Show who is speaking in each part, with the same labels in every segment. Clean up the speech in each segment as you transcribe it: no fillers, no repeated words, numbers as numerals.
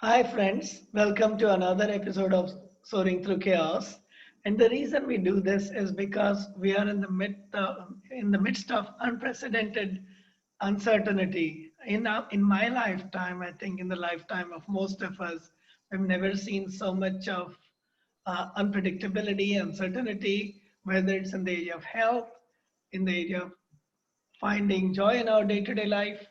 Speaker 1: Hi, friends. Welcome to another episode of Soaring Through Chaos. And the reason we do this is because we are in the midst of unprecedented uncertainty. In my lifetime, I think in the lifetime of most of us, we've never seen so much of unpredictability, uncertainty, whether it's in the area of health, in the area of finding joy in our day-to-day life,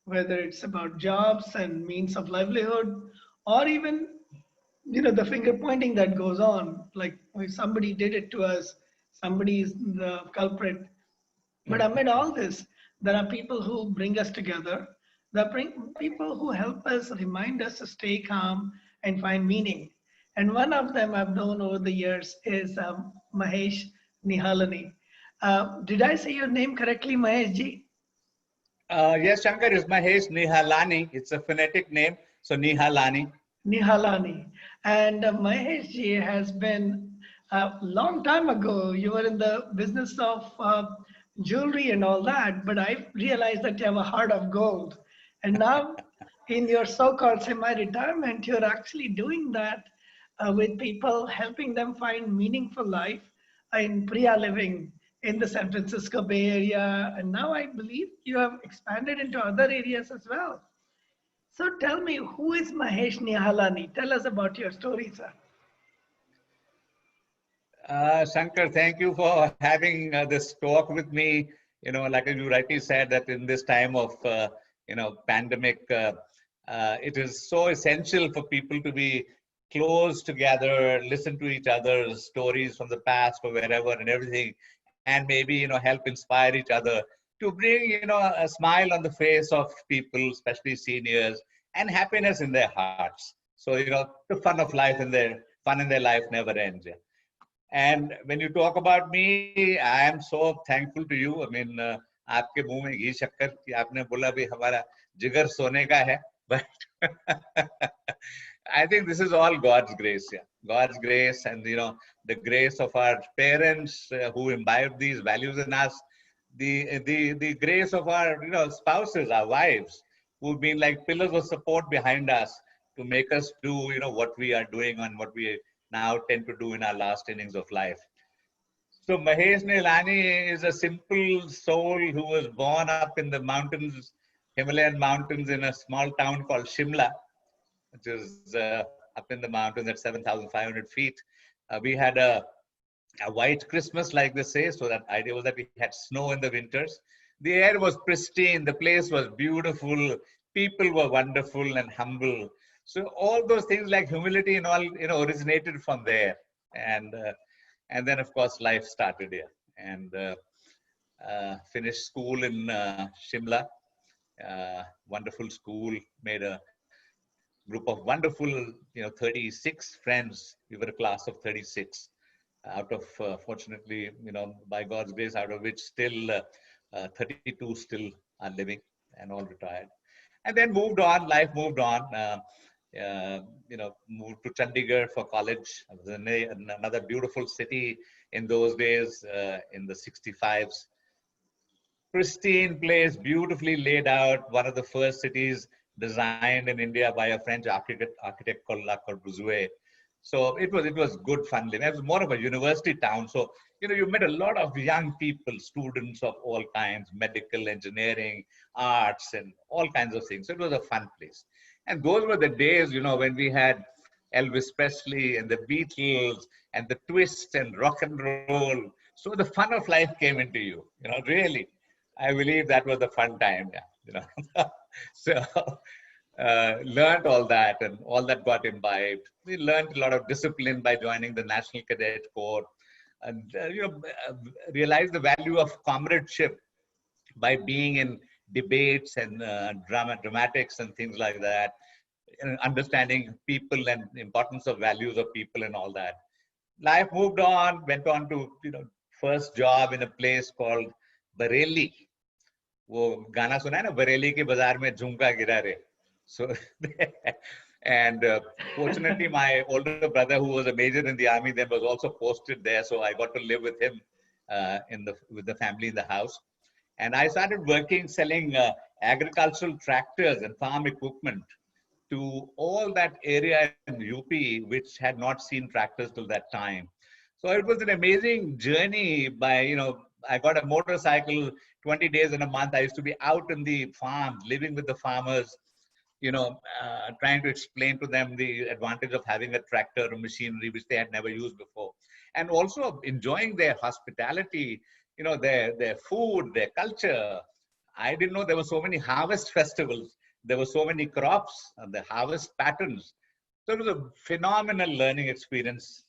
Speaker 1: whether it's about jobs and means of livelihood, or even the finger pointing that goes on, like if somebody did it to us, somebody is the culprit. But amid all this, there are people who bring us together. There are people who help us, remind us to stay calm and find meaning. And one of them I've known over the years is Mahesh Nihalani. Did I say your name correctly, Mahesh ji?
Speaker 2: Yes, Shankar is Mahesh Nihalani. It's a phonetic name, so Nihalani.
Speaker 1: Nihalani. And Mahesh ji has been a long time ago. You were in the business of jewelry and all that, but I realized that you have a heart of gold. And now, in your so called semi retirement, you're actually doing that with people, helping them find meaningful life in Priya living in the San Francisco Bay Area. And now I believe you have expanded into other areas as well. So tell me, who is Mahesh Nihalani? Tell us about your story, sir.
Speaker 2: Shankar, thank you for having this talk with me. Like you rightly said, that in this time of pandemic, it is so essential for people to be close together, listen to each other's stories from the past or wherever and everything, and maybe help inspire each other to bring a smile on the face of people, especially seniors, and happiness in their hearts. So the fun of life in their life never ends. Yeah. And when you talk about me, I am so thankful to you. I mean, आपके मुंह में घी शक्कर कि आपने बोला भी हमारा जिगर सोने का है. But I think this is all God's grace. Yeah, God's grace, and the grace of our parents who imbibe these values in us, the grace of our spouses, our wives, who've been like pillars of support behind us to make us do what we are doing and what we now tend to do in our last innings of life. So Mahesh Nilani is a simple soul who was born up in the mountains, Himalayan mountains, in a small town called Shimla, which is up in the mountains at 7,500 feet. We had a white Christmas, like they say. So that idea was that we had snow in the winters. The air was pristine. The place was beautiful. People were wonderful and humble. So all those things like humility and all, originated from there. And then of course life started here. And finished school in Shimla. Wonderful school. Made a group of wonderful, 36 friends. We were a class of 36 out of, fortunately, by God's grace, out of which still 32 still are living and all retired. And then moved on, life moved on. Moved to Chandigarh for college. It was another beautiful city in those days, in the 65s. Pristine place, beautifully laid out. One of the first cities designed in India by a French architect called Le Corbusier. So it was good fun living. It was more of a university town. So you met a lot of young people, students of all kinds, medical, engineering, arts, and all kinds of things. So it was a fun place. And those were the days, when we had Elvis Presley and the Beatles and the twist and rock and roll. So the fun of life came into you, really. I believe that was the fun time. Yeah, so learned all that, and all that got imbibed. We learned a lot of discipline by joining the National Cadet Corps, and realized the value of comradeship by being in debates and dramatics and things like that, and understanding people and importance of values of people and all that. Life moved on, went on to first job in a place called Bareilly. वो गाना सुना है ना, बरेली के बाजार में झुमका गिरा रे. So and fortunately my older brother, who was a major in the army then, was also posted there, so I got to live with him with the family in the house. And I started working selling agricultural tractors and farm equipment to all that area in UP, which had not seen tractors till that time. So it was an amazing journey by, I got a motorcycle 20 days in a month. I used to be out in the farms, living with the farmers, trying to explain to them the advantage of having a tractor or machinery, which they had never used before. And also enjoying their hospitality, their food, their culture. I didn't know there were so many harvest festivals. There were so many crops and the harvest patterns. So it was a phenomenal learning experience,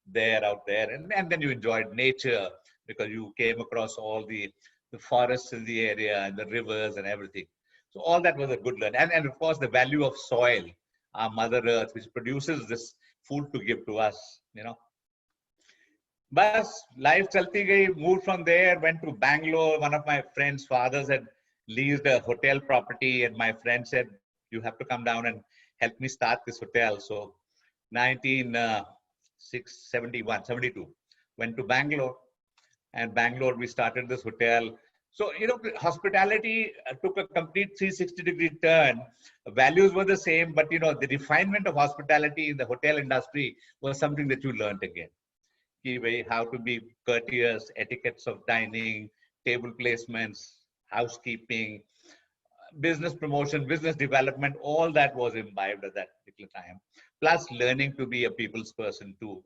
Speaker 2: there out there. And then you enjoyed nature because you came across all the forests in the area and the rivers and everything. So all that was a good learn. And of course, the value of soil, our Mother Earth, which produces this food to give to us. Bas, life chalti gayi, moved from there, went to Bangalore. One of my friend's fathers had leased a hotel property, and my friend said, you have to come down and help me start this hotel. So 1971, 72, went to Bangalore, and Bangalore, we started this hotel. So, hospitality took a complete 360-degree turn. Values were the same, but, the refinement of hospitality in the hotel industry was something that you learned again. How to be courteous, etiquettes of dining, table placements, housekeeping, business promotion, business development, all that was imbibed at that particular time. Plus learning to be a people's person too.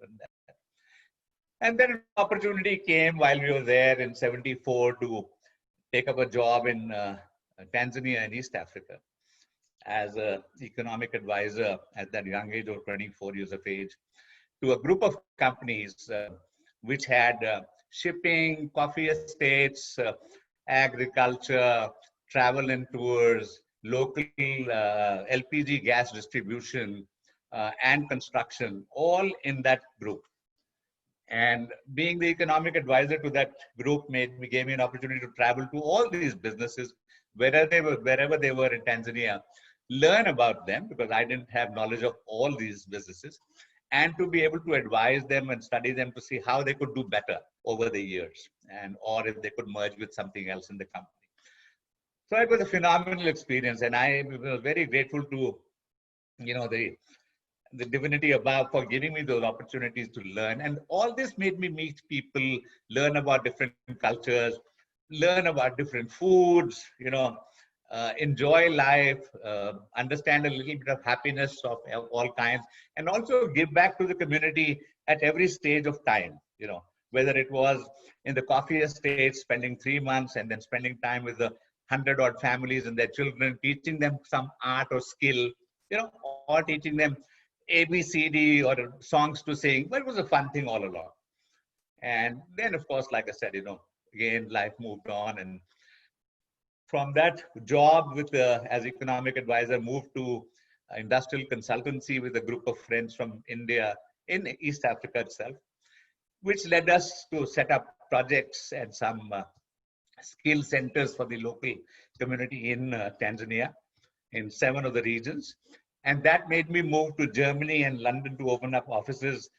Speaker 2: And then an opportunity came while we were there in 74 to take up a job in Tanzania and East Africa as an economic advisor at that young age of 24 years of age to a group of companies which had shipping, coffee estates, agriculture, travel and tours, local LPG gas distribution, and construction, all in that group. And being the economic advisor to that group gave me an opportunity to travel to all these businesses, wherever they were in Tanzania, learn about them because I didn't have knowledge of all these businesses, and to be able to advise them and study them to see how they could do better over the years, or if they could merge with something else in the company. So it was a phenomenal experience, and I was very grateful to, the divinity above for giving me those opportunities to learn. And all this made me meet people, learn about different cultures, learn about different foods, enjoy life, understand a little bit of happiness of all kinds, and also give back to the community at every stage of time, whether it was in the coffee estate, spending 3 months and then spending time with the 100-odd families and their children, teaching them some art or skill, or teaching them ABCD or songs to sing, but it was a fun thing all along. And then, of course, like I said, again, life moved on. And from that job as economic advisor, moved to industrial consultancy with a group of friends from India in East Africa itself, which led us to set up projects and some skill centers for the local community in Tanzania, in 7 of the regions. And that made me move to Germany and London to open up offices.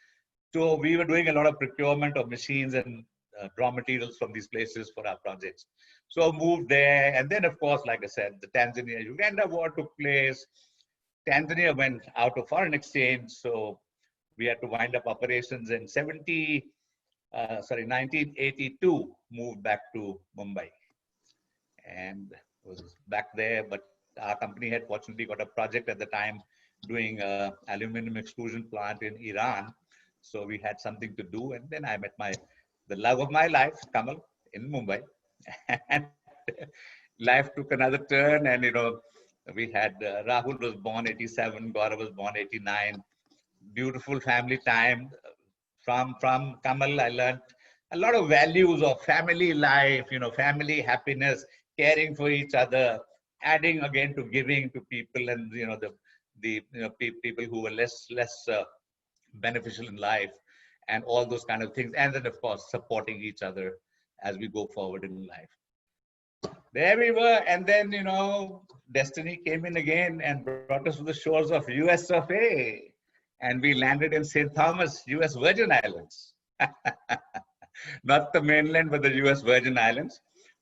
Speaker 2: So we were doing a lot of procurement of machines and raw materials from these places for our projects. So I moved there. And then, of course, like I said, the Tanzania-Uganda war took place. Tanzania went out of foreign exchange. So we had to wind up operations in 1982, moved back to Mumbai. And was back there, but our company had fortunately got a project at the time doing aluminum extrusion plant in Iran. So we had something to do. And then I met the love of my life, Kamal, in Mumbai. And life took another turn. And, we had Rahul was born 87, Gaurav was born 89. Beautiful family time. From Kamal, I learned a lot of values of family life, family happiness, caring for each other, adding again to giving to people, and the people who were less beneficial in life, and all those kind of things, and then of course supporting each other as we go forward in life. There we were, and then destiny came in again and brought us to the shores of US of A, and we landed in St. Thomas, US Virgin Islands. Not the mainland, but the US Virgin Islands.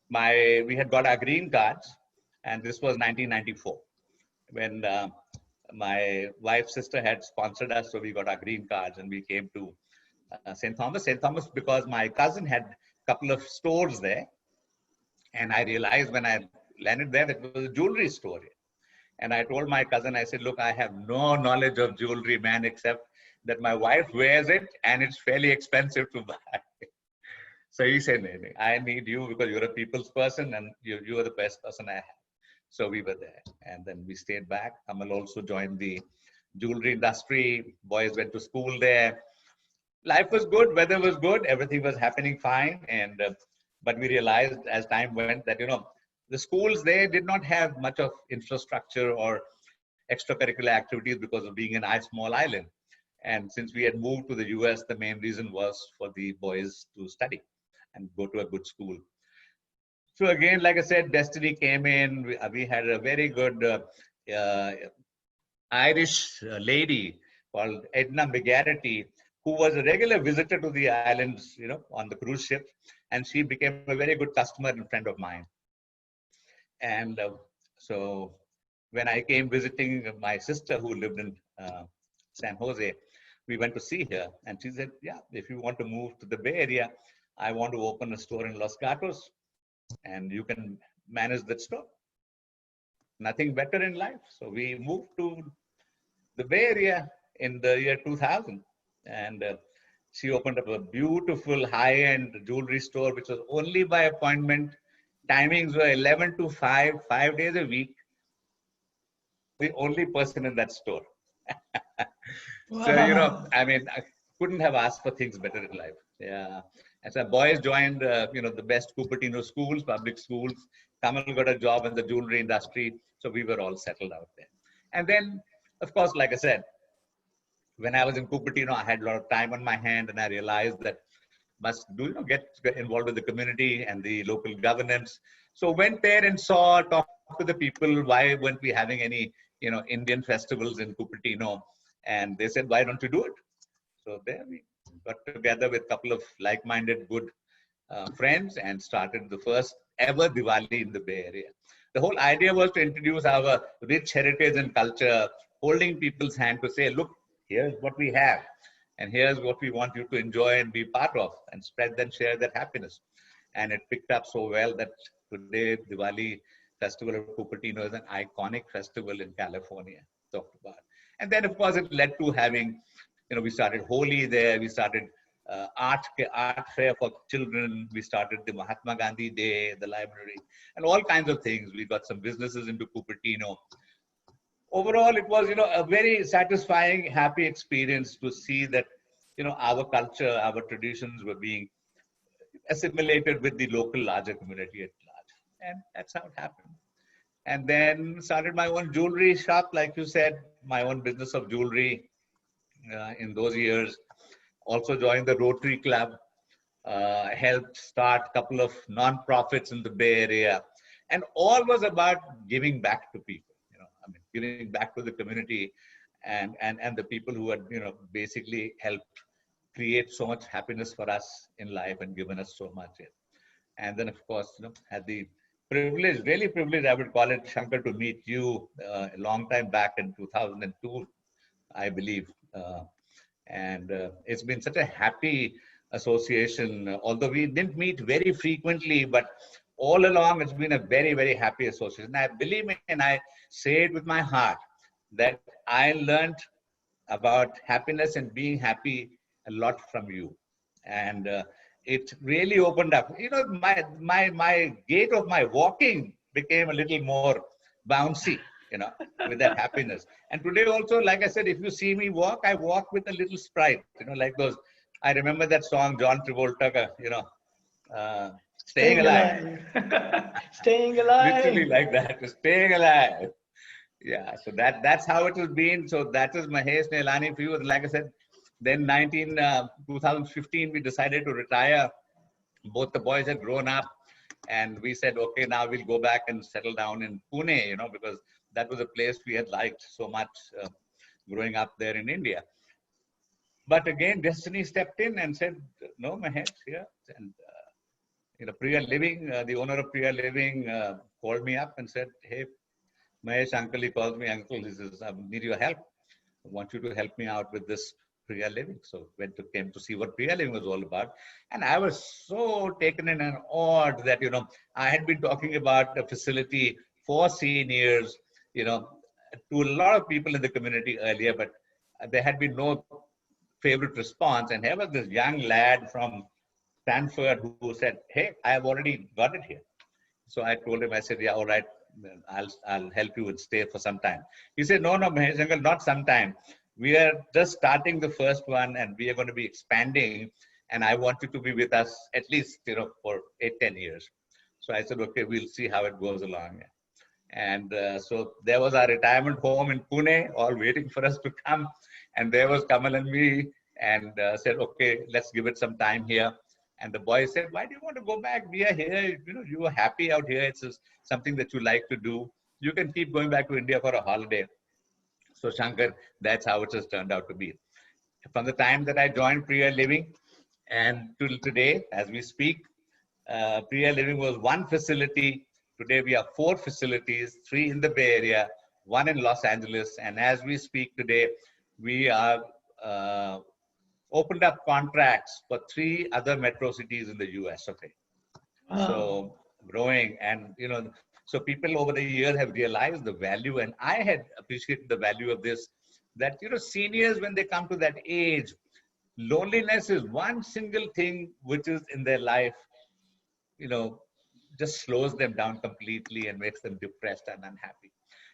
Speaker 2: We had got our green cards, and this was 1994 when my wife's sister had sponsored us, so we got our green cards and we came to St. Thomas. St. Thomas because my cousin had a couple of stores there, and I realized when I landed there that it was a jewelry store. And I told my cousin, I said, look, I have no knowledge of jewelry, man, except that my wife wears it and it's fairly expensive to buy. So he said, "Nee, nee, I need you because you're a people's person and you are the best person I have." So we were there. And then we stayed back. Kamal also joined the jewelry industry. Boys went to school there. Life was good, weather was good, everything was happening fine. And but we realized as time went that, the schools there did not have much of infrastructure or extracurricular activities because of being an small island. And since we had moved to the US, the main reason was for the boys to study and go to a good school. So again, like I said, destiny came in. We had a very good uh, Irish lady called Edna McGarity, who was a regular visitor to the islands, on the cruise ships, and she became a very good customer and friend of mine. And so when I came visiting my sister who lived in San Jose, we went to see her, and she said, "Yeah, if you want to move to the Bay Area, I want to open a store in Los Gatos, and you can manage that store. Nothing better in life." So we moved to the Bay Area in the year 2000, and she opened up a beautiful high-end jewelry store, which was only by appointment. Timings were 11 to 5, 5 days a week. The only person in that store. So,
Speaker 1: Wow.
Speaker 2: I mean, I couldn't have asked for things better in life. Yeah. And so boys joined, the best Cupertino schools, public schools. Kamal got a job in the jewelry industry. So we were all settled out there. And then, of course, like I said, when I was in Cupertino, I had a lot of time on my hand, and I realized that must get involved with the community and the local governance. So went there and saw, talked to the people, why weren't we having any, Indian festivals in Cupertino? And they said, why don't you do it? So there we got together with a couple of like-minded, good friends and started the first ever Diwali in the Bay Area. The whole idea was to introduce our rich heritage and culture, holding people's hand to say, look, here's what we have, and here's what we want you to enjoy and be part of, and spread and share that happiness. And it picked up so well that today Diwali Festival of Cupertino is an iconic festival in California, talked about. And then, of course, it led to having, we started Holi there, we started art fair for children. We started the Mahatma Gandhi Day, the library, and all kinds of things. We got some businesses into Cupertino. Overall, it was, a very satisfying, happy experience to see that, our culture, our traditions were being assimilated with the local larger community at large. And that's how it happened. And then started my own jewelry shop, like you said, my own business of jewelry in those years. Also joined the Rotary Club, helped start a couple of non-profits in the Bay Area, and all was about giving back to people. Giving back to the community, and the people who had basically helped create so much happiness for us in life and given us so much. And then, of course, had the privilege, really privileged, I would call it, Shankar, to meet you a long time back in 2002, I believe. And it's been such a happy association, although we didn't meet very frequently, but all along it's been a very, very happy association. I believe me, and I say it with my heart, that I learned about happiness and being happy a lot from you. And it really opened up. My gait of my walking became a little more bouncy, with that happiness. And today also, like I said, if you see me walk, I walk with a little sprite, like those. I remember that song, John Travolta, Staying
Speaker 1: Staying
Speaker 2: Alive.
Speaker 1: alive. Staying
Speaker 2: Literally
Speaker 1: alive.
Speaker 2: like that, Staying Alive. Yeah, so that's how it has been. So that is Mahesh Neelani for you. Like I said, then 2015, we decided to retire. Both the boys had grown up, and we said, okay, now we'll go back and settle down in Pune, because that was a place we had liked so much growing up there in India. But again, destiny stepped in and said, no, Mahesh, here. And, Priya Living, the owner of Priya Living, called me up and said, hey, Mahesh uncle, he calls me uncle. He says, I need your help. I want you to help me out with this Priya Living. So came to see what Priya Living was all about. And I was so taken in and awed that, I had been talking about a facility for seniors, to a lot of people in the community earlier, but there had been no favorite response. And here was this young lad from Stanford who said, hey, I have already got it here. So I told him, I said, yeah, all right, I'll help you and stay for some time. He said, no, Mahesh uncle, not sometime. We are just starting the first one and we are going to be expanding. And I want you to be with us at least, for 8-10 years. So I said, okay, we'll see how it goes along. And so there was our retirement home in Pune, all waiting for us to come. And there was Kamal and me, and said, okay, let's give it some time here. And the boy said, why do you want to go back? We are here. You are happy out here. It's just something that you like to do. You can keep going back to India for a holiday. So Shankar, that's how it has turned out to be. From the time that I joined Priya Living and till today, as we speak, Priya Living was one facility. Today we have 4 facilities, 3 in the Bay Area, 1 in Los Angeles. And as we speak today, we are opened up contracts for 3 other metro cities in the US. Okay.
Speaker 1: Wow.
Speaker 2: So growing, and so people over the years have realized the value, and I had appreciated the value of this, that seniors, when they come to that age, loneliness is one single thing which is in their life, you know just slows them down completely and makes them depressed and unhappy.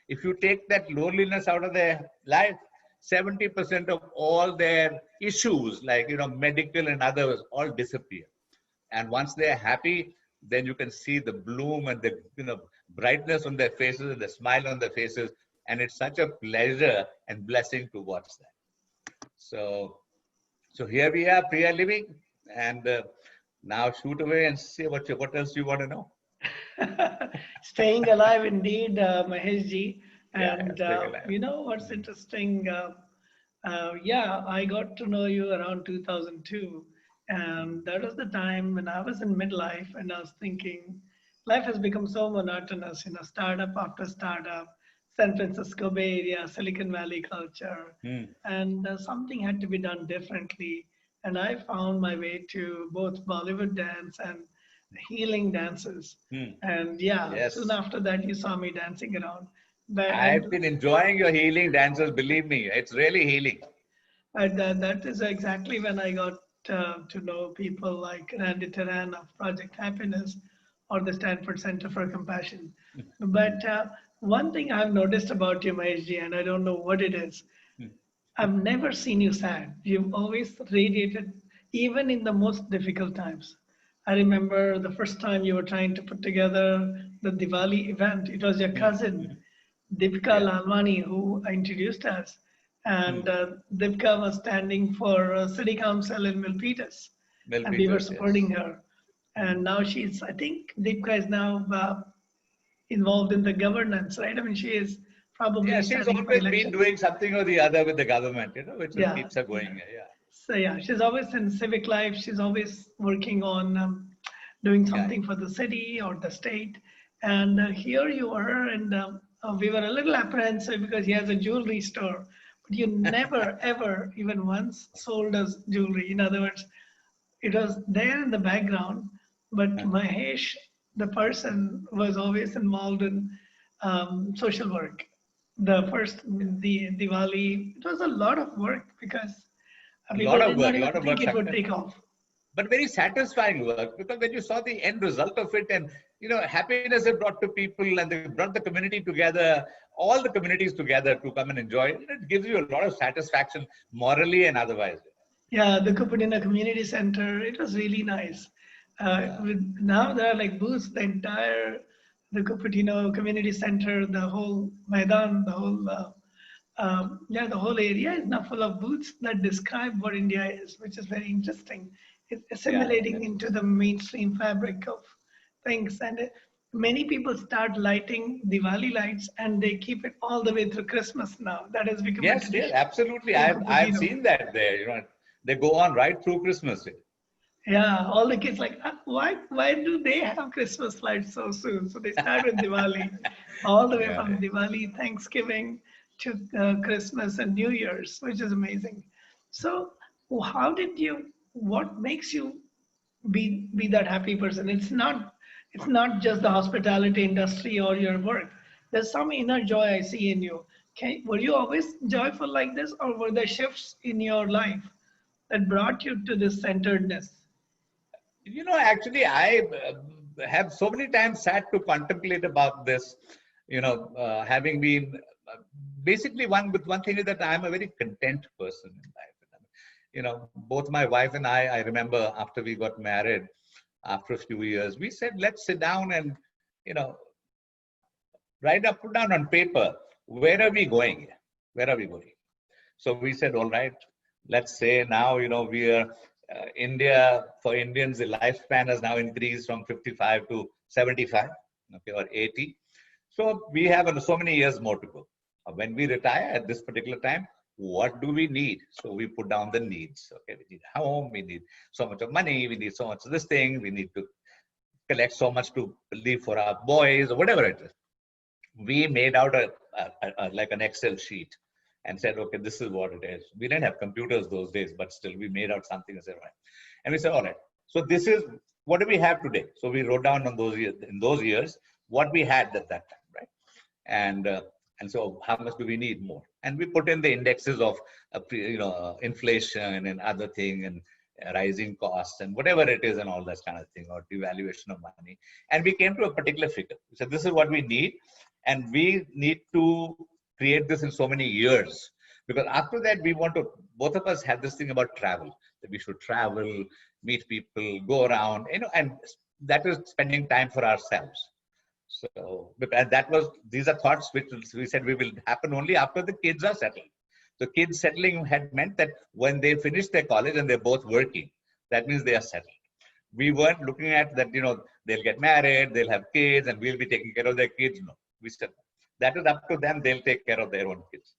Speaker 2: If you take that loneliness out of their life, 70% of all their issues, like medical and others, all disappear. And once they're happy, then you can see the bloom and the brightness on their faces and the smile on their faces, and it's such a pleasure and blessing to watch that. So here we are, Priya Living, and now shoot away and see what else you want to know.
Speaker 1: Staying alive indeed, Mahesh ji.
Speaker 2: Yeah,
Speaker 1: And
Speaker 2: staying alive.
Speaker 1: what's interesting? Yeah, I got to know you around 2002. And that was the time when I was in midlife and I was thinking, life has become so monotonous, startup after startup, San Francisco Bay Area, Silicon Valley culture.
Speaker 2: Hmm.
Speaker 1: And something had to be done differently. And I found my way to both Bollywood dance and healing dances.
Speaker 2: Hmm.
Speaker 1: And yeah, soon
Speaker 2: Yes.
Speaker 1: after that, you saw me dancing around. But, and
Speaker 2: I've been enjoying your healing dances, believe me. It's really healing.
Speaker 1: that is exactly when I got to know people like Randy Teran of Project Happiness or the Stanford Center for Compassion.
Speaker 2: Hmm.
Speaker 1: But one thing I've noticed about you, Mahesh ji, and I don't know what it is, I've never seen you sad. You've always radiated, even in the most difficult times. I remember the first time you were trying to put together the Diwali event. It was your
Speaker 2: Hmm.
Speaker 1: cousin,
Speaker 2: Hmm.
Speaker 1: Deepika
Speaker 2: Yeah.
Speaker 1: Lalwani, who introduced us.
Speaker 2: Hmm.
Speaker 1: And Deepika was standing for city council in Milpitas, and we were
Speaker 2: Milpitas,
Speaker 1: supporting
Speaker 2: yes.
Speaker 1: her.
Speaker 2: Hmm.
Speaker 1: And now I think Deepika is now involved in the governance, right? I mean, she is
Speaker 2: Yeah,
Speaker 1: probably
Speaker 2: she's
Speaker 1: standing for
Speaker 2: always been
Speaker 1: elections.
Speaker 2: doing something or the other with the government, which just
Speaker 1: Yeah,
Speaker 2: keeps her
Speaker 1: yeah.
Speaker 2: going. Yeah.
Speaker 1: So yeah, she's always in civic life. She's always working on doing
Speaker 2: Yeah.
Speaker 1: something for the city or the state. And here you are, and we were a little apprehensive because he has a jewelry store, but you never ever even once sold us jewelry. In other words, it was there in the background, but
Speaker 2: Yeah.
Speaker 1: Mahesh, the person, was always involved in social work. The first,
Speaker 2: Yeah.
Speaker 1: the Diwali, it was a lot of work because
Speaker 2: A
Speaker 1: people
Speaker 2: lot of
Speaker 1: did not
Speaker 2: work,
Speaker 1: even think it would
Speaker 2: Shankar.
Speaker 1: take off.
Speaker 2: But very satisfying work, because when you saw the end result of it, and happiness it brought to people, and they brought the community together, all the communities together to come and enjoy it, it gives you a lot of satisfaction morally and otherwise.
Speaker 1: Yeah, the Kupadina Community Center, it was really nice.
Speaker 2: Yeah.
Speaker 1: Now there are like booths, the entire, the Cupertino Community Center, the whole Maidan, the whole, yeah, the whole area is now full of booths that describe what India is, which is very interesting. It's
Speaker 2: Yeah.
Speaker 1: assimilating into the mainstream fabric of things. And many people start lighting Diwali lights and they keep it all the way through Christmas now. That has become a
Speaker 2: Yes, yes,
Speaker 1: tradition
Speaker 2: absolutely.
Speaker 1: in
Speaker 2: I've
Speaker 1: Cupertino.
Speaker 2: seen that there. They go on right through Christmas.
Speaker 1: Yeah, all the kids like, why do they have Christmas lights so soon? So they start with Diwali, all the way
Speaker 2: Yeah.
Speaker 1: from Diwali, Thanksgiving to Christmas and New Year's, which is amazing. So how did you? What makes you be that happy person? It's not just the hospitality industry or your work. There's some inner joy I see in you. Were you always joyful like this, or were there shifts in your life that brought you to this centeredness?
Speaker 2: Actually, I have so many times sat to contemplate about this. Having been basically one thing is that I'm a very content person in life. Both my wife and I remember after we got married, after a few years, we said, let's sit down and, you know, put down on paper, where are we going? Where are we going? So we said, all right, let's say now, we are India, for Indians, the lifespan has now increased from 55 to 75, okay, or 80. So we have so many years more to go. When we retire at this particular time, what do we need? So we put down the needs. Okay, we need a home, we need so much of money, we need so much of this thing, we need to collect so much to leave for our boys or whatever it is. We made out like an Excel sheet and said, okay, this is what it is. We didn't have computers those days, but still we made out something and said, right. And we said, all right, so this is what do we have today? So we wrote down on those years what we had at that time, right? And so how much do we need more? And we put in the indexes of inflation and other thing and rising costs and whatever it is and all that kind of thing, or devaluation of money. And we came to a particular figure. We said, this is what we need, and we need to create this in so many years, because after that we want to, both of us had this thing about travel, that we should travel, meet people, go around, and that is spending time for ourselves. So, and these are thoughts which we said we will happen only after the kids are settled. So kids settling had meant that when they finish their college and they're both working, that means they are settled. We weren't looking at that, they'll get married, they'll have kids, and we'll be taking care of their kids. No, we said that is up to them. They'll take care of their own kids.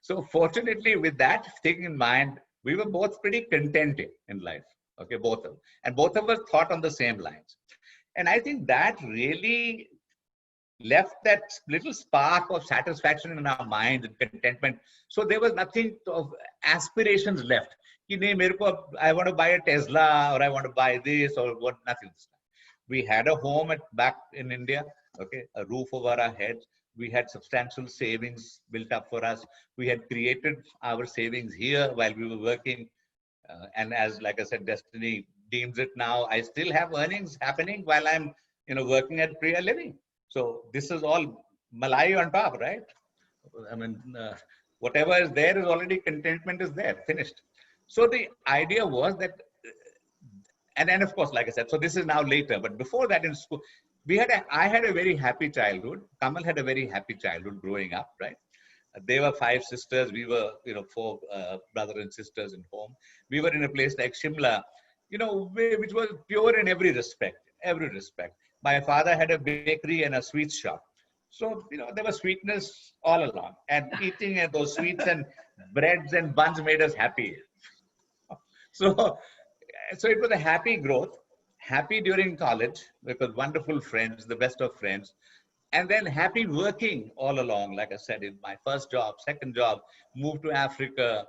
Speaker 2: So fortunately, with that thing in mind, we were both pretty contented in life. Okay, both of us thought on the same lines. And I think that really left that little spark of satisfaction in our mind and contentment. So there was nothing of aspirations left. I want to buy a Tesla, or I want to buy this, or what, nothing. We had a home back in India, okay, a roof over our heads. We had substantial savings built up for us. We had created our savings here while we were working. And as, like I said, destiny deems it now, I still have earnings happening while I'm, working at Priya Living. So this is all Malai on top, right? I mean, whatever is there is already, contentment is there, finished. So the idea was that, and then of course, like I said, so this is now later, but before that in school, I had a very happy childhood. Kamal had a very happy childhood growing up, right? They were 5 sisters. We were, 4 brothers and sisters in home. We were in a place like Shimla, which was pure in every respect, every respect. My father had a bakery and a sweets shop. So, there was sweetness all along, and eating those sweets and breads and buns made us happy. So, so it was a happy growth, happy during college because wonderful friends, the best of friends, and then happy working all along. Like I said, in my first job, second job, moved to Africa,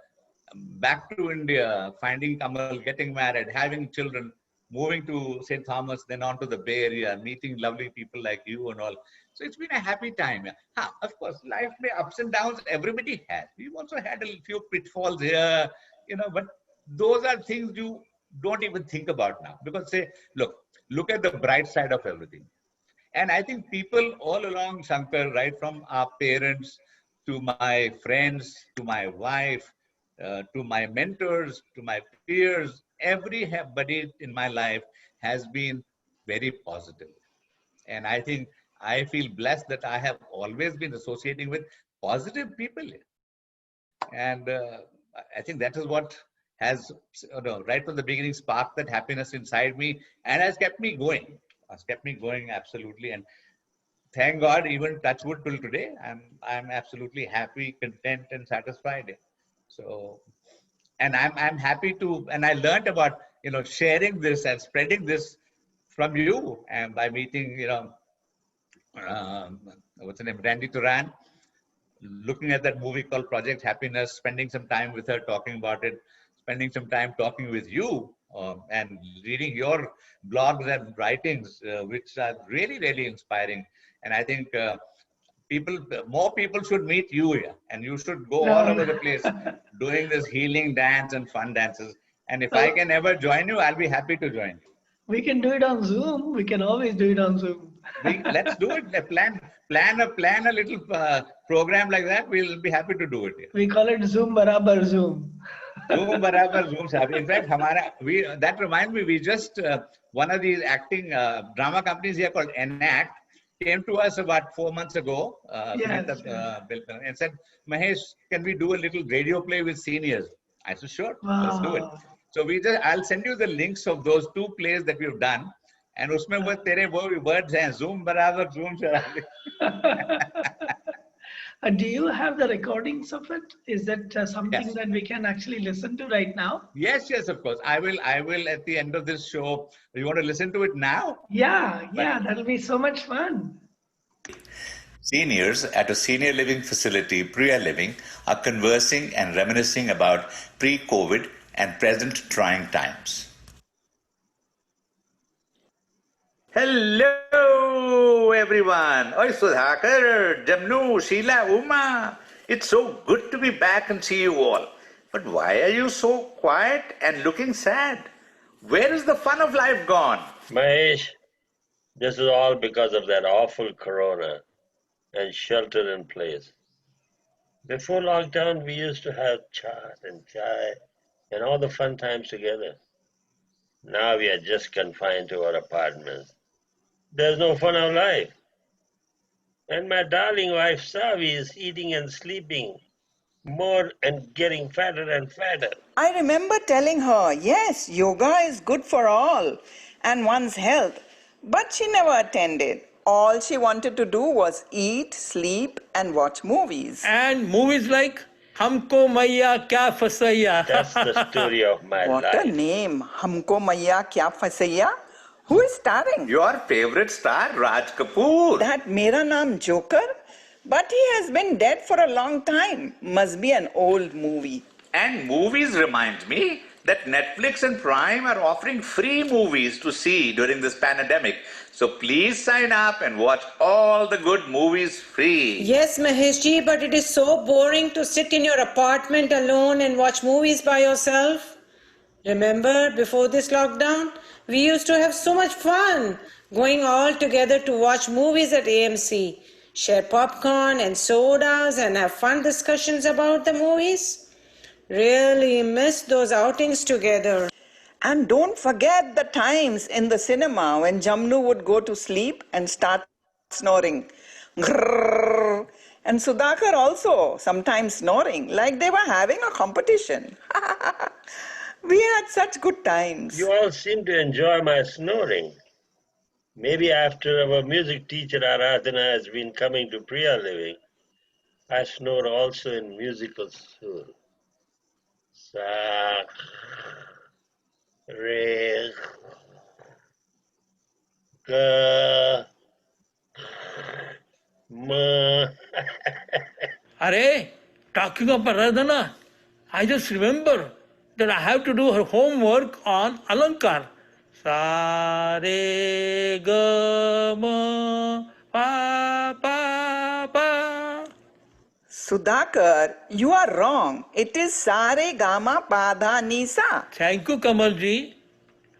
Speaker 2: back to India, finding Kamal, getting married, having children, moving to St. Thomas, then on to the Bay Area, meeting lovely people like you and all. So it's been a happy time. Of course, life may ups and downs. Everybody has. We've also had a few pitfalls here, but those are things you don't even think about now, because say, look at the bright side of everything. And I think people all along, Shankar, right from our parents to my friends, to my wife, to my mentors, to my peers, everybody in my life has been very positive. And I think I feel blessed that I have always been associating with positive people. And I think that is what has, right from the beginning, sparked that happiness inside me and has kept me going. Has kept me going, absolutely. And thank God, even touch wood till today, I'm absolutely happy, content, and satisfied. So, And I'm happy to, and I learned about, sharing this and spreading this from you, and by meeting, what's her name, Randy Turan, looking at that movie called Project Happiness, spending some time with her, talking about it, spending some time talking with you, and reading your blogs and writings, which are really, really inspiring. And I think more people should meet you here, and you should go all over the place doing this healing dance and fun dances. And if I can ever join you, I'll be happy to join you.
Speaker 1: We can do it on Zoom. We can always do it on Zoom.
Speaker 2: Let's do it. Plan a little program like that. We'll be happy to do it. Yeah.
Speaker 1: We call it Zoom Barabar Zoom.
Speaker 2: Zoom Barabar Zoom. In fact, that reminds me. We just one of these acting drama companies here called Enact came to us about 4 months ago.
Speaker 1: Yes.
Speaker 2: And said, Mahesh, can we do a little radio play with seniors? I said, sure.
Speaker 1: Wow.
Speaker 2: Let's do it. So I'll send you the links of those 2 plays that we've done. And उसमें वो तेरे वो words हैं, Zoom बराबर Zoom शराबी.
Speaker 1: Do you have the recordings of it? Is that something
Speaker 2: Yes.
Speaker 1: that we can actually listen to right now?
Speaker 2: Yes, of course. I will at the end of this show. You want to listen to it now?
Speaker 1: Yeah, that'll be so much fun.
Speaker 3: Seniors at a senior living facility, Priya Living, are conversing and reminiscing about pre-COVID and present trying times. Hello, everyone. Oi, Sudhakar, Jamnu, Sheila, Uma. It's so good to be back and see you all. But why are you so quiet and looking sad? Where is the fun of life gone?
Speaker 4: Mahesh, this is all because of that awful corona and shelter in place. Before lockdown, we used to have chat and chai and all the fun times together. Now we are just confined to our apartments. There's no fun of life. And my darling wife Savi is eating and sleeping more and getting fatter and fatter.
Speaker 5: I remember telling her, yes, yoga is good for all and one's health, but she never attended. All she wanted to do was eat, sleep, and watch movies.
Speaker 6: And movies like Humko Maiya Kya Fasaiya.
Speaker 4: That's the story of my
Speaker 5: What
Speaker 4: life.
Speaker 5: a name, Humko Maiya Kya Fasaiya? Who is starring?
Speaker 3: Your favorite star, Raj Kapoor.
Speaker 5: That Mera Naam Joker? But he has been dead for a long time. Must be an old movie.
Speaker 3: And movies reminds me that Netflix and Prime are offering free movies to see during this pandemic. So please sign up and watch all the good movies free.
Speaker 7: Yes, Maheshji, but it is so boring to sit in your apartment alone and watch movies by yourself. Remember, before this lockdown, we used to have so much fun going all together to watch movies at AMC, share popcorn and sodas and have fun discussions about the movies. Really miss those outings together.
Speaker 5: And don't forget the times in the cinema when Jamnu would go to sleep and start snoring. Grrrr. And Sudhakar also sometimes snoring, like they were having a competition. We had such good times.
Speaker 4: You all seem to enjoy my snoring. Maybe after our music teacher Aradhana has been coming to Priya Living, I snore also in musical sur. Sa, re, ga, ma.
Speaker 6: Are, talking of Aradhana, I just remember that I have to do her homework on Alankar. Sa, re, ga, ma, pa, pa, pa.
Speaker 5: Sudhakar, you are wrong. It is Sare Gama Pada Nisa.
Speaker 6: Thank you, Kamalji.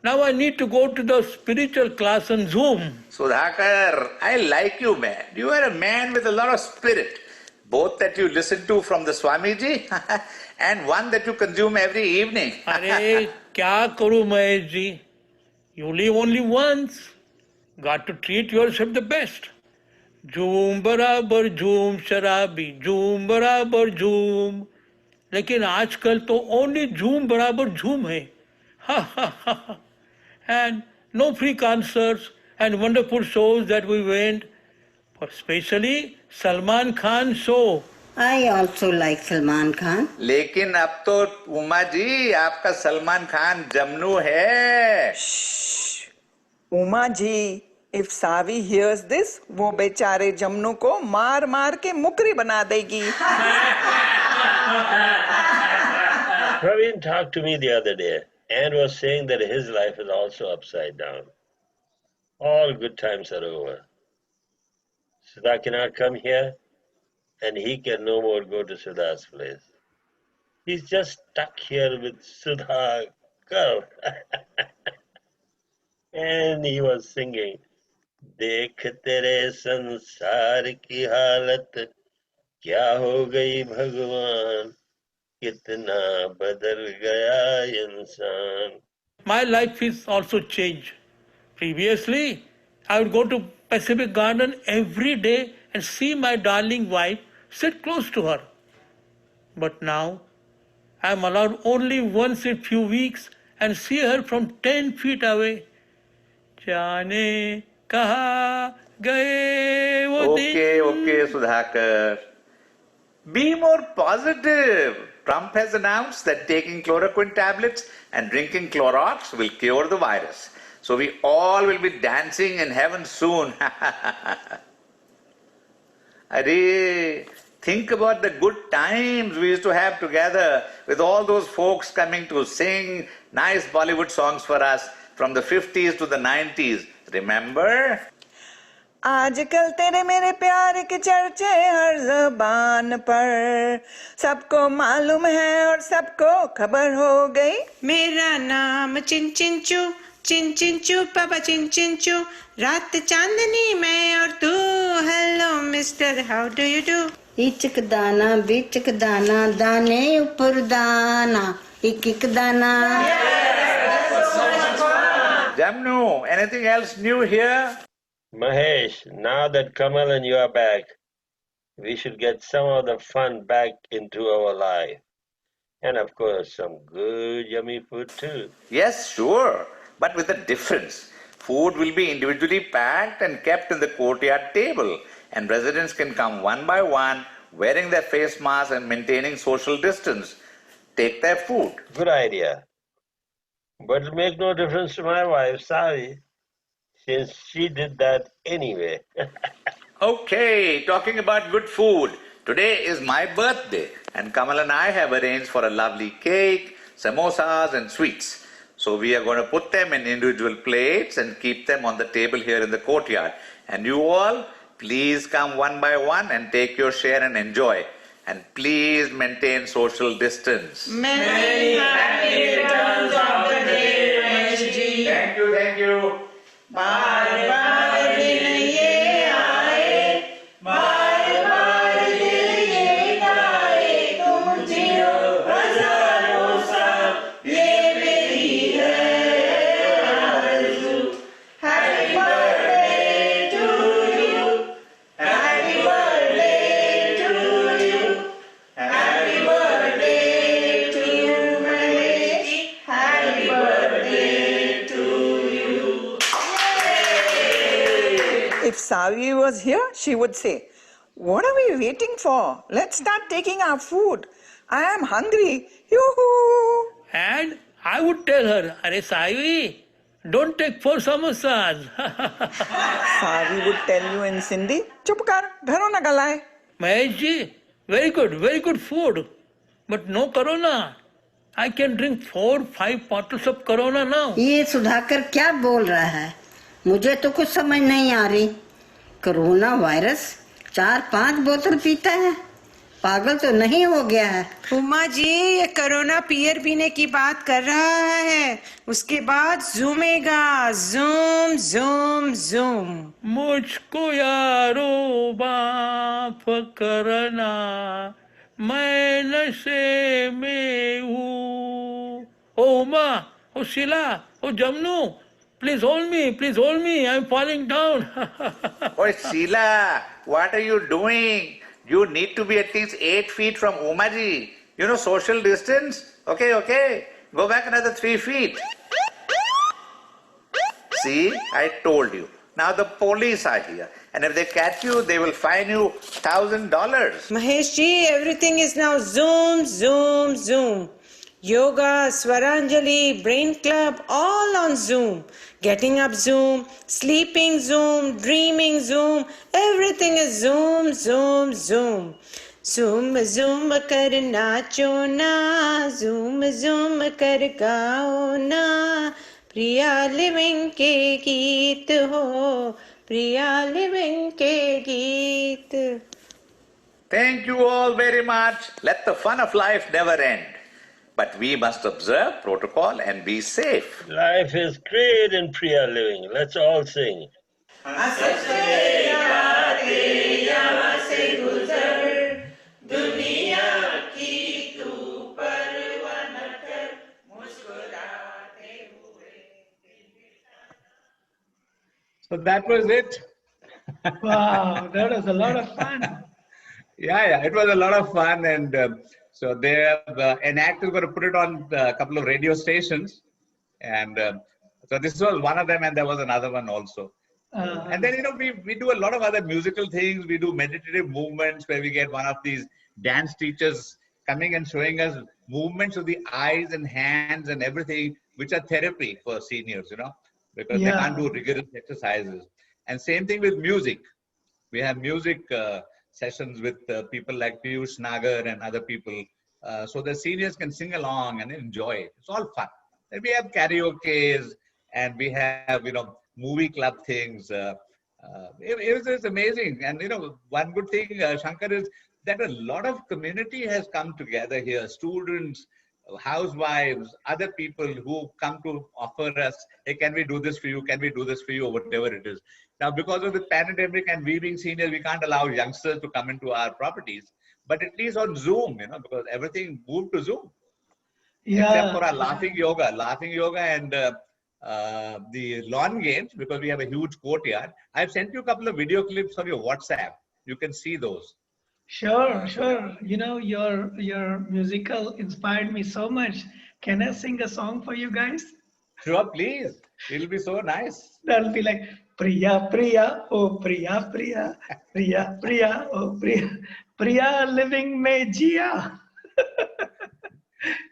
Speaker 6: Now I need to go to the spiritual class on Zoom.
Speaker 3: Sudhakar, I like you, man. You are a man with a lot of spirit. Both that you listen to from the Swamiji and one that you consume every evening.
Speaker 6: Arey, kya karu Mahesh ji? You live only once. Got to treat yourself the best. Zoom बराबर zoom शराबी zoom बराबर zoom. लेकिन आजकल तो only zoom बराबर zoom है. And no free concerts and wonderful shows that we went. Especially Salman Khan show.
Speaker 8: I also like Salman Khan.
Speaker 3: लेकिन अब तो उमा जी आपका सलमान खान जमनू है.
Speaker 5: Uma ji, if Savi hears this, वो बेचारे जमनू को मार मार के मुकरी बना देगी.
Speaker 4: Praveen talked to me the other day and was saying that his life is also upside down. All good times are over. Sudha cannot come here, and he can no more go to Sudha's place. He's just stuck here with Sudha girl. And he was singing, देख तेरे संसार की हालत क्या हो गई भगवान कितना बदल गया इंसान.
Speaker 6: My life is also changed. Previously, I would go to Pacific Garden every day and see my darling wife, sit close to her. But now, I am allowed only once in few weeks and see her from 10 feet away. जाने कहाँ गए वो दिन.
Speaker 3: Okay, Sudhakar. Be more positive. Trump has announced that taking chloroquine tablets and drinking Clorox will cure the virus. So we all will be dancing in heaven soon. Arey, think about the good times we used to have together with all those folks coming to sing nice Bollywood songs for us from the 50s to the 90s. Remember?
Speaker 5: आजकल तेरे मेरे प्यार के चर्चे हर ज़बान पर सबको मालूम है और सबको खबर हो गई.
Speaker 7: मेरा नाम चिंचिंचू पापा चिंचिंचू रात चांदनी मैं और तू hello mister how do you do.
Speaker 8: इचक दाना बिचक दाना दाने ऊपर दाना एक एक दाना.
Speaker 3: Jamnu, anything else new here?
Speaker 4: Mahesh, now that Kamal and you are back, we should get some of the fun back into our life. And of course, some good yummy food too.
Speaker 3: Yes, sure. But with a difference. Food will be individually packed and kept in the courtyard table. And residents can come one by one, wearing their face masks and maintaining social distance. Take their food.
Speaker 4: Good idea. But it'll make no difference to my wife, Savi, since she did that anyway.
Speaker 3: Okay, talking about good food. Today is my birthday, and Kamal and I have arranged for a lovely cake, samosas, and sweets. So we are going to put them in individual plates and keep them on the table here in the courtyard. And you all, please come one by one and take your share and enjoy. And please maintain social distance.
Speaker 7: Many happy returns of the day, Mahesh ji.
Speaker 3: Thank you, thank you.
Speaker 7: बार बार दिन ये आए बार बार दिल ये गाए तुम जियो हजारों साल ये मेरी है आरज़ू. Happy birthday to you. Happy birthday to you. Happy birthday to you, Mahesh ji. Happy birthday to you.
Speaker 5: If Savi was here, she would say, "What are we waiting for? Let's start taking our food. I am hungry. Yoo-hoo!"
Speaker 6: And I would tell her, Are Savi, don't take 4 samosas.
Speaker 5: Savi would tell you in Sindhi, "Chup kar, gharo na galaye."
Speaker 6: Mahesh ji, very good food. But no corona. I can drink 4-5 bottles of corona now.
Speaker 8: ये सुधाकर क्या बोल रहा है? मुझे तो कुछ समझ नहीं आ रही. कोरोना वायरस 4-5 बोतल पीता है. पागल तो नहीं हो गया है?
Speaker 7: उमा जी ये कोरोना पियर पीने की बात कर रहा है. उसके बाद जूमेगा जूम जूम जूम.
Speaker 6: मुझको यारो माफ करना मैं नशे में हूँ. ओ उमा, ओ शीला, ओ जमनू, please hold me, I'm falling down.
Speaker 3: Oi, Sheila, what are you doing? You need to be at least 8 feet from Umaji. You know, social distance? Okay. Go back another 3 feet. See, I told you. Now the police are here, and if they catch you, they will fine you $1,000.
Speaker 7: Mahesh ji, everything is now Zoom, Zoom, Zoom. Yoga, Swaranjali, Brain Club, all on Zoom. Getting up Zoom, sleeping Zoom, dreaming Zoom, everything is Zoom, Zoom, Zoom. Zoom, Zoom kar nacho na, Zoom, Zoom kar gao na. Priya living ke geet ho, Priya living ke geet.
Speaker 3: Thank you all very much. Let the fun of life never end. But we must observe protocol and be safe.
Speaker 4: Life is great in Priya living. Let's all sing.
Speaker 2: So that was it.
Speaker 1: Wow, that was a lot of fun.
Speaker 2: Yeah, it was a lot of fun, and so they have an act is going to put it on a couple of radio stations, and so this was one of them, and there was another one also. And then we do a lot of other musical things. We do meditative movements where we get one of these dance teachers coming and showing us movements of the eyes and hands and everything, which are therapy for seniors, because they can't do rigorous exercises. And same thing with music. We have music sessions with people like Piyush Nagar and other people, so the seniors can sing along and enjoy it. It's all fun. And we have karaoke's, and we have movie club things. It's amazing. And one good thing, Shankar, is that a lot of community has come together here. Students, housewives, other people who come to offer us, hey, can we do this for you? Can we do this for you? Or whatever it is. Now, because of the pandemic and we being seniors, we can't allow youngsters to come into our properties. But at least on Zoom, because everything moved to Zoom. Except for our laughing yoga and the lawn games, because we have a huge courtyard. I've sent you a couple of video clips on your WhatsApp. You can see those.
Speaker 1: Sure. Your musical inspired me so much. Can I sing a song for you guys?
Speaker 2: Sure, please. It'll be so nice.
Speaker 1: That'll be like Priya, Priya, oh Priya, Priya, Priya, Priya, oh Priya, Priya living mein jiya.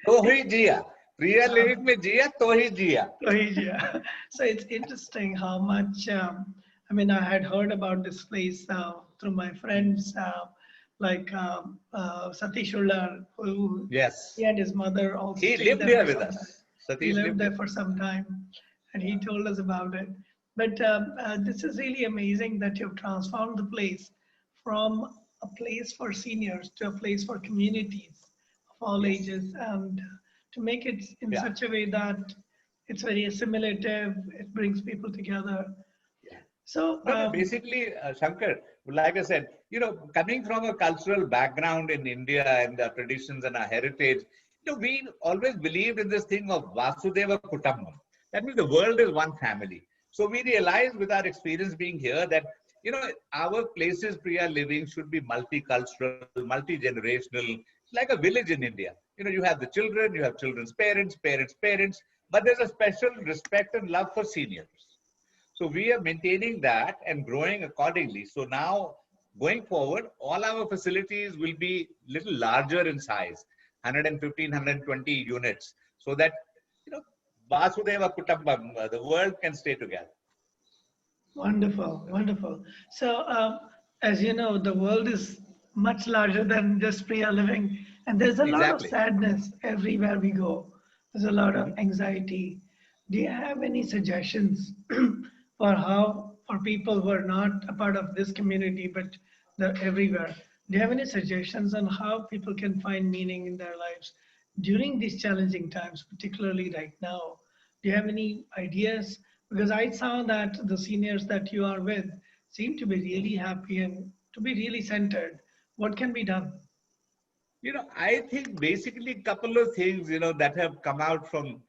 Speaker 2: To hi jiya. Priya living mein jiya, to hi jiya.
Speaker 1: So it's interesting how much, I had heard about this place through my friends, like Satish Ullar, who he and his mother also
Speaker 2: He
Speaker 1: stayed
Speaker 2: lived
Speaker 1: there
Speaker 2: here
Speaker 1: for
Speaker 2: with
Speaker 1: some
Speaker 2: us.
Speaker 1: time. He lived there for some time, and he told us about it. But this is really amazing that you've transformed the place from a place for seniors to a place for communities of all ages, and to make it in such a way that it's very assimilative, it brings people together. So
Speaker 2: basically, Shankar, like I said, coming from a cultural background in India and our traditions and our heritage, we always believed in this thing of Vasudeva Kutumbam. That means the world is one family. So we realized with our experience being here that, our places, Priya living, should be multicultural, multi-generational, like a village in India. You have the children, you have children's parents, but there's a special respect and love for seniors. So we are maintaining that and growing accordingly. So now, going forward, all our facilities will be little larger in size, 115, 120 units, so that, Vasudeva Kutumbam, the world can stay together.
Speaker 1: Wonderful. So, as you know, the world is much larger than just Priya living, and there's a lot of sadness everywhere we go. There's a lot of anxiety. Do you have any suggestions for people who are not a part of this community, but they're everywhere? Do you have any suggestions on how people can find meaning in their lives during these challenging times, particularly right now? Do you have any ideas? Because I saw that the seniors that you are with seem to be really happy and to be really centered. What can be done?
Speaker 2: I think basically a couple of things, that have come out from,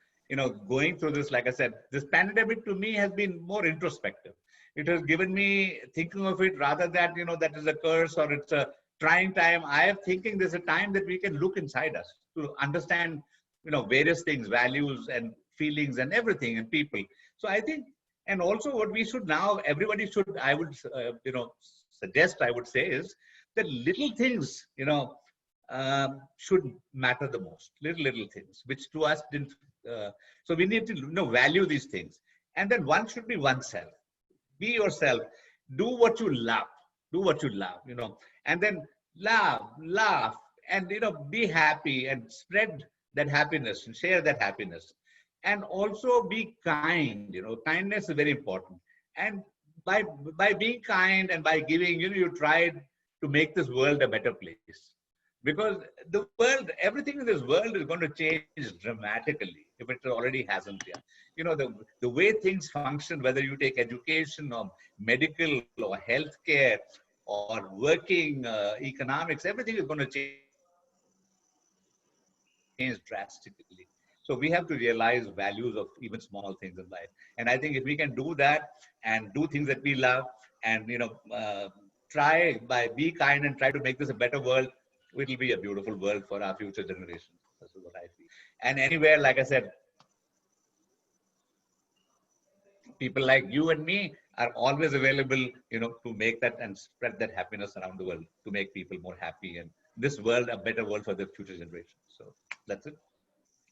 Speaker 2: going through this. Like I said, this pandemic to me has been more introspective. It has given me thinking of it rather than, that is a curse or it's a trying time. I am thinking there's a time that we can look inside us to understand, various things, values and feelings and everything and people. So I think And also what we should now, everybody should, I would, suggest, I would say is that little things, should matter the most. Little things, which to us didn't. So we need to value these things. And then one should be oneself. Be yourself. Do what you love. Do what you love, and then laugh, and, be happy and spread that happiness and share that happiness. And also be kind, kindness is very important. And by being kind and by giving, you tried to make this world a better place. Because the world, everything in this world is going to change dramatically if it already hasn't yet. The way things function, whether you take education or medical or healthcare or working, economics, everything is going to change drastically. So we have to realize values of even small things in life. And I think if we can do that and do things that we love and, be kind and try to make this a better world, it will be a beautiful world for our future generations. That's what I feel. And anywhere, like I said, people like you and me are always available, to make that and spread that happiness around the world, to make people more happy and this world a better world for the future generations. So that's it.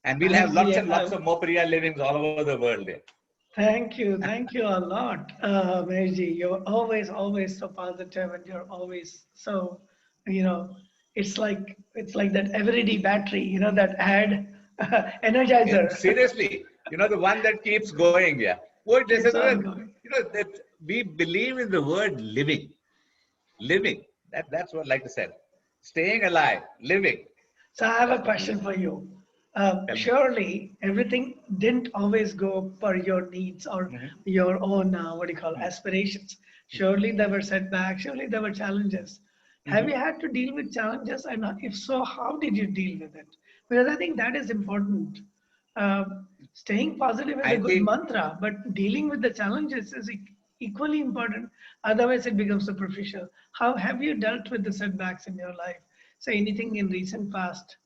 Speaker 2: And we'll have lots and lots of more Priya livings all over the world there.
Speaker 1: Thank you a lot, Maheshji. You're always so positive, and you're always so, it's like that everyday battery, that ad energizer.
Speaker 2: Seriously, the one that keeps going. Yeah. That we believe in the word living. That's what, like I said, staying alive, living.
Speaker 1: So I have a question for you. Surely everything didn't always go per your needs or your own, aspirations. Surely there were setbacks, surely there were challenges. Have you had to deal with challenges? And if so, how did you deal with it? Because I think that is important. Staying positive is a good mantra, but dealing with the challenges is equally important. Otherwise, it becomes superficial. How have you dealt with the setbacks in your life? Say anything in recent past.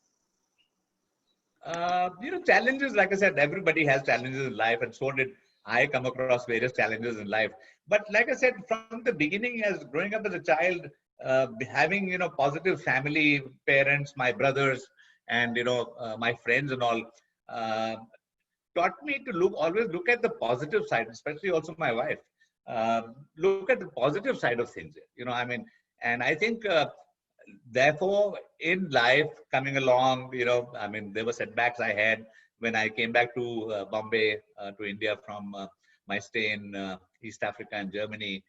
Speaker 2: Challenges, like I said, everybody has challenges in life, and so did I come across various challenges in life. But like I said, from the beginning, as growing up as a child, having, positive family, parents, my brothers, and, my friends and all, taught me to always look at the positive side, especially also my wife. Look at the positive side of things, and I think, therefore, in life coming along, there were setbacks I had when I came back to Bombay, to India from my stay in East Africa and Germany,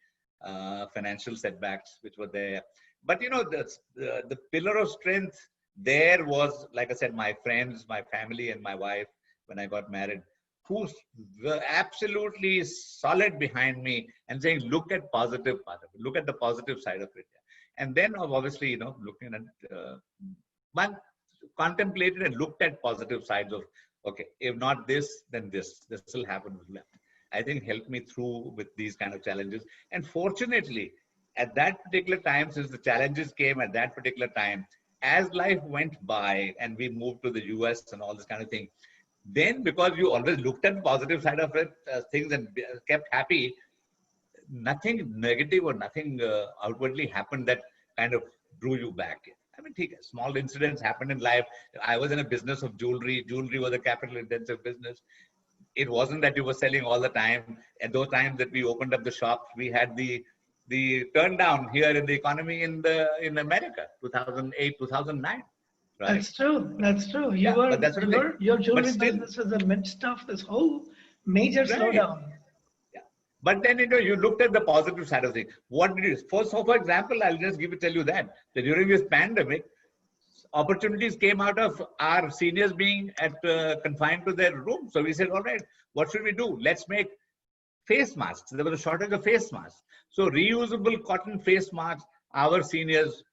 Speaker 2: financial setbacks which were there. But, the pillar of strength there was, like I said, my friends, my family, and my wife when I got married, who were absolutely solid behind me and saying, look at positive part of it, look at the positive side of it. And then obviously, looking at, one contemplated and looked at positive sides of, okay, if not this, then this will happen. I think helped me through with these kind of challenges. And fortunately, at that particular time, since the challenges came at that particular time, as life went by and we moved to the US and all this kind of thing, then because you always looked at the positive side of it, things and kept happy, nothing negative or nothing outwardly happened that kind of drew you back. I mean, small incidents happened in life. I was in a business of jewelry. Jewelry was a capital intensive business. It wasn't that you were selling all the time. At those times that we opened up the shops, we had the turn down here in the economy in America, 2008, 2009. Right?
Speaker 1: That's true. Your jewelry business was in the midst of this whole major slowdown.
Speaker 2: But then, you looked at the positive side of things. What did you do? For example, I'll just tell you that during this pandemic, opportunities came out of our seniors being confined to their room. So we said, all right, what should we do? Let's make face masks. There was a shortage of face masks. So reusable cotton face masks, our seniors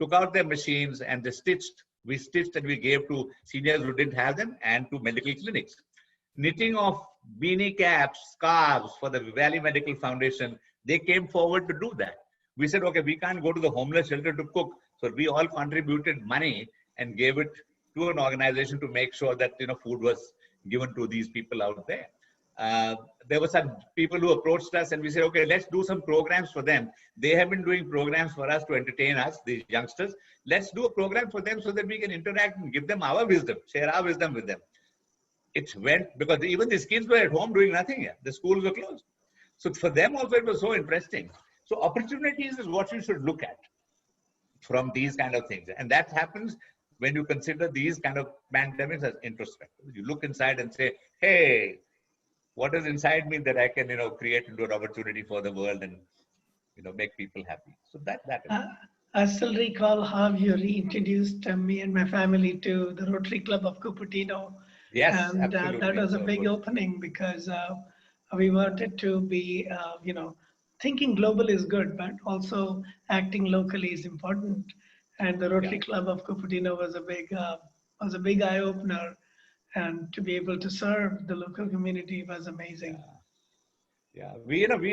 Speaker 2: took out their machines and they stitched. We stitched and we gave to seniors who didn't have them and to medical clinics. Knitting of beanie caps, scarves for the Valley Medical Foundation, they came forward to do that. We said, okay, we can't go to the homeless shelter to cook. So we all contributed money and gave it to an organization to make sure that, food was given to these people out there. there were some people who approached us and we said, okay, let's do some programs for them. They have been doing programs for us to entertain us, these youngsters. Let's do a program for them so that we can interact and give them our wisdom, share our wisdom with them. It went, because even these kids were at home doing nothing here. The schools were closed. So for them also it was so interesting. So opportunities is what you should look at from these kind of things. And that happens when you consider these kind of pandemics as introspective. You look inside and say, hey, what is inside me that I can, create into an opportunity for the world and, make people happy. So that is.
Speaker 1: I still recall how you reintroduced me and my family to the Rotary Club of Cupertino.
Speaker 2: Yes,
Speaker 1: And
Speaker 2: absolutely.
Speaker 1: that was a
Speaker 2: So
Speaker 1: big
Speaker 2: good.
Speaker 1: opening because we wanted to be, thinking global is good, but also acting locally is important. And the Rotary
Speaker 2: Yeah.
Speaker 1: Club of Cupertino was a big eye opener, and to be able to serve the local community was amazing.
Speaker 2: Yeah,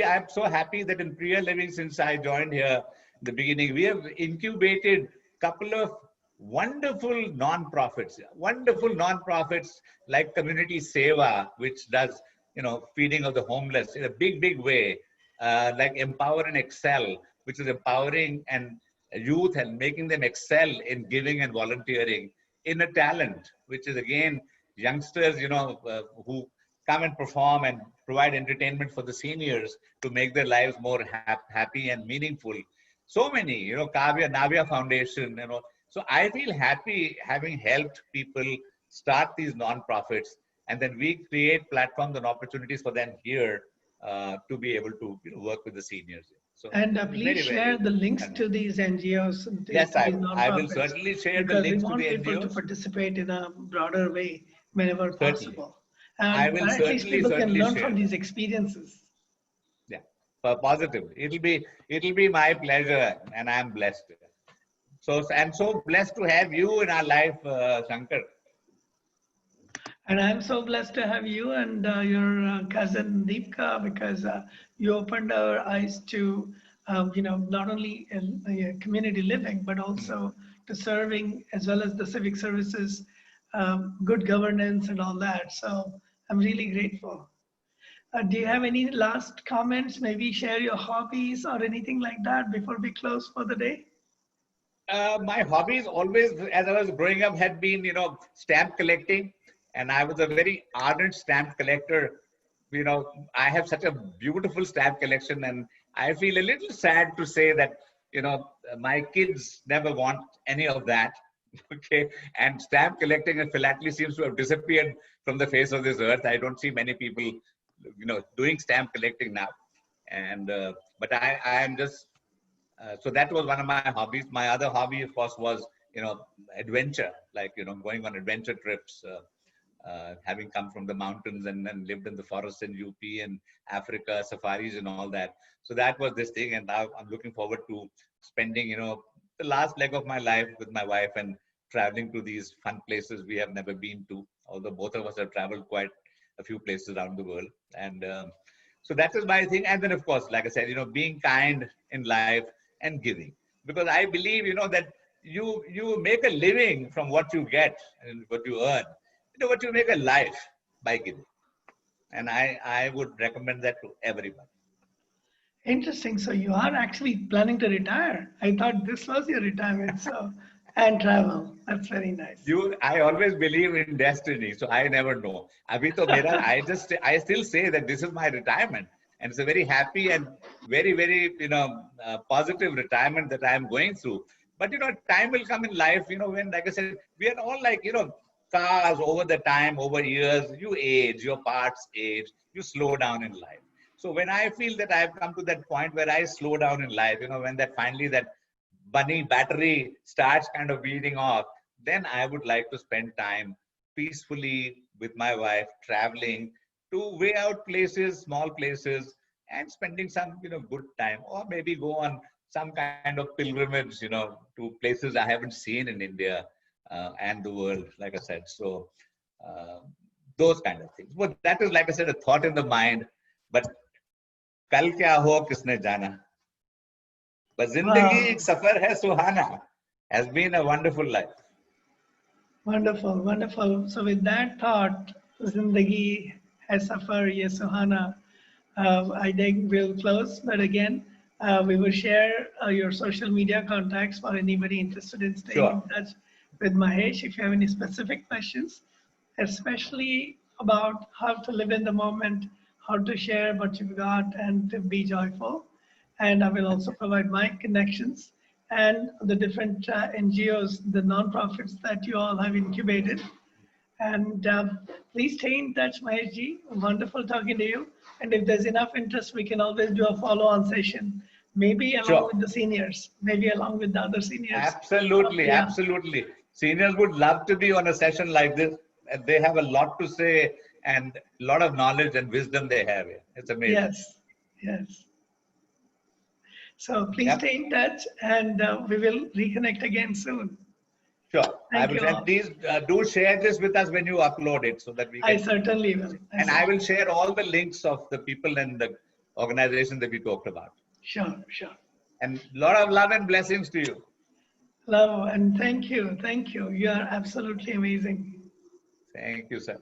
Speaker 2: I'm so happy that in Priya Living, since I joined here in the beginning, we have incubated a couple of wonderful non-profits like Community Seva, which does, feeding of the homeless in a big, big way, like Empower and Excel, which is empowering and youth and making them excel in giving and volunteering in a talent, which is again, youngsters, who come and perform and provide entertainment for the seniors to make their lives more happy and meaningful. So many, Navya Foundation, So I feel happy having helped people start these non-profits, and then we create platforms and opportunities for them here to be able to work with the seniors. So
Speaker 1: And
Speaker 2: very,
Speaker 1: please
Speaker 2: very
Speaker 1: share the links
Speaker 2: kind.
Speaker 1: to these NGOs, and
Speaker 2: Yes,
Speaker 1: to these
Speaker 2: I will
Speaker 1: nonprofits,
Speaker 2: certainly share the
Speaker 1: because we
Speaker 2: links to
Speaker 1: want
Speaker 2: the
Speaker 1: people to
Speaker 2: NGOs.
Speaker 1: participate in a broader way whenever
Speaker 2: Certainly.
Speaker 1: possible.
Speaker 2: I
Speaker 1: And
Speaker 2: will
Speaker 1: at least people can
Speaker 2: certainly
Speaker 1: learn
Speaker 2: share.
Speaker 1: from these experiences.
Speaker 2: Yeah, positively. It'll be my pleasure, and I'm blessed. So I'm so blessed to have you in our life, Shankar.
Speaker 1: And I'm so blessed to have you and your cousin Deepka, because you opened our eyes to, not only community living, but also to serving, as well as the civic services, good governance and all that. So I'm really grateful. Do you have any last comments? Maybe share your hobbies or anything like that before we close for the day?
Speaker 2: My hobbies always, as I was growing up, had been, stamp collecting. And I was a very ardent stamp collector. I have such a beautiful stamp collection, and I feel a little sad to say that, my kids never want any of that. Okay. And stamp collecting and philately seems to have disappeared from the face of this earth. I don't see many people, doing stamp collecting now. And, but I am just, so that was one of my hobbies. My other hobby, of course, was, adventure, like, going on adventure trips, having come from the mountains and then lived in the forests in UP and Africa, safaris and all that. So that was this thing. And now I'm looking forward to spending, the last leg of my life with my wife and traveling to these fun places we have never been to, although both of us have traveled quite a few places around the world. And so that is my thing. And then, of course, like I said, being kind in life and giving. Because I believe, that you make a living from what you get and what you earn. What you make a life by giving. And I would recommend that to everybody.
Speaker 1: Interesting. So you are actually planning to retire. I thought this was your retirement. So, and travel. That's very nice.
Speaker 2: I always believe in destiny, so I never know. I still say that this is my retirement, and it's a very happy and very, very, positive retirement that I am going through. But, time will come in life, when, like I said, we are all like, cars over the time, over years, you age, your parts age, you slow down in life. So when I feel that I've come to that point where I slow down in life, when that finally that bunny battery starts kind of bleeding off, then I would like to spend time peacefully with my wife, traveling to way out places, small places, and spending some, good time, or maybe go on some kind of pilgrimage, to places I haven't seen in India. And the world, like I said. So those kind of things. But that is, like I said, a thought in the mind. But kal kya ho kisne jana. But zindagi ek safar hai suhana. Has been a wonderful life.
Speaker 1: Wonderful, wonderful. So with that thought, Zindagi has Safar, yes, Suhana, I think we'll close. But again, we will share your social media contacts for anybody interested in staying
Speaker 2: Sure.
Speaker 1: in touch with Mahesh. If you have any specific questions, especially about how to live in the moment, how to share what you've got, and to be joyful. And I will also provide my connections and the different NGOs, the nonprofits that you all have incubated. And please stay in touch, Mahesh ji. Wonderful talking to you. And if there's enough interest, we can always do a follow-on session, maybe along
Speaker 2: Sure.
Speaker 1: with the seniors, maybe along with the other seniors.
Speaker 2: Absolutely,
Speaker 1: Yeah.
Speaker 2: absolutely. Seniors would love to be on a session like this. And they have a lot to say and a lot of knowledge and wisdom they have. It's amazing.
Speaker 1: Yes, yes. So please
Speaker 2: Yep.
Speaker 1: stay in touch, and we will reconnect again soon.
Speaker 2: Sure.
Speaker 1: Thank you all.
Speaker 2: And please do share this with us when you upload it so that we
Speaker 1: I
Speaker 2: can.
Speaker 1: certainly will.
Speaker 2: And I will share all the links of the people and the organization that we talked about.
Speaker 1: Sure, sure.
Speaker 2: And a lot of love and blessings to you.
Speaker 1: Love and thank you. Thank you. You are absolutely amazing.
Speaker 2: Thank you, sir.